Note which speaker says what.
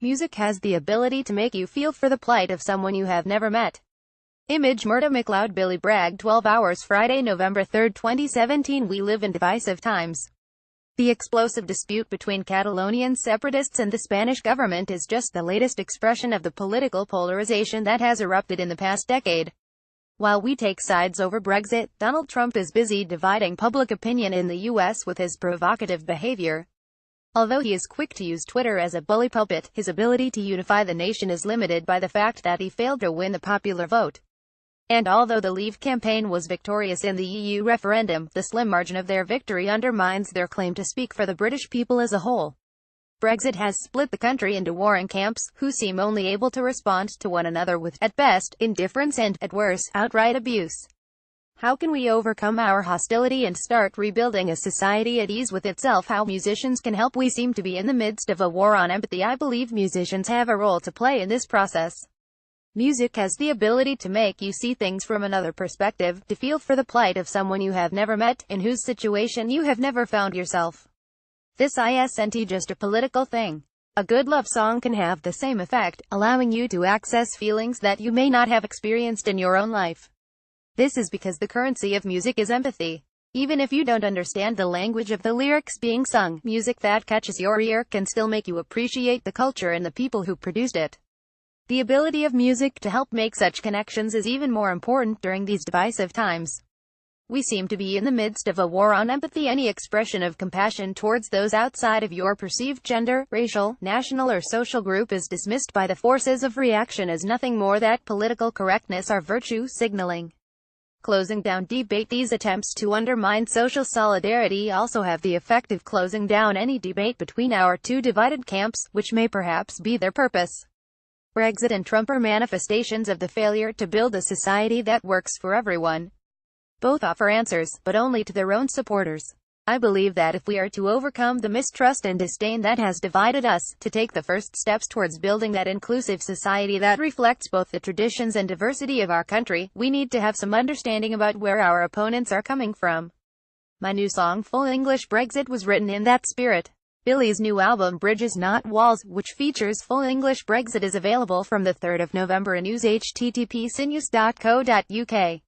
Speaker 1: Music has the ability to make you feel for the plight of someone you have never met. Image Murdo M. Billy Bragg 12 hours Friday, November 3, 2017. We live in divisive times. The explosive dispute between Catalonian separatists and the Spanish government is just the latest expression of the political polarization that has erupted in the past decade. While we take sides over Brexit, Donald Trump is busy dividing public opinion in the U.S. with his provocative behavior. Although he is quick to use Twitter as a bully pulpit, his ability to unify the nation is limited by the fact that he failed to win the popular vote. And although the Leave campaign was victorious in the EU referendum, the slim margin of their victory undermines their claim to speak for the British people as a whole. Brexit has split the country into warring camps, who seem only able to respond to one another with, at best, indifference and, at worst, outright abuse. How can we overcome our hostility and start rebuilding a society at ease with itself? How musicians can help? We seem to be in the midst of a war on empathy. I believe musicians have a role to play in this process. Music has the ability to make you see things from another perspective, to feel for the plight of someone you have never met, in whose situation you have never found yourself. This isn't just a political thing. A good love song can have the same effect, allowing you to access feelings that you may not have experienced in your own life. This is because the currency of music is empathy. Even if you don't understand the language of the lyrics being sung, music that catches your ear can still make you appreciate the culture and the people who produced it. The ability of music to help make such connections is even more important during these divisive times. We seem to be in the midst of a war on empathy. Any expression of compassion towards those outside of your perceived gender, racial, national or social group is dismissed by the forces of reaction as nothing more than political correctness or virtue signaling. Closing down debate. These attempts to undermine social solidarity also have the effect of closing down any debate between our two divided camps, which may perhaps be their purpose. Brexit and Trump are manifestations of the failure to build a society that works for everyone. Both offer answers, but only to their own supporters. I believe that if we are to overcome the mistrust and disdain that has divided us, to take the first steps towards building that inclusive society that reflects both the traditions and diversity of our country, we need to have some understanding about where our opponents are coming from. My new song Full English Brexit was written in that spirit. Billy's new album Bridges Not Walls, which features Full English Brexit, is available from the 3rd of November in news http://sinews.co.uk.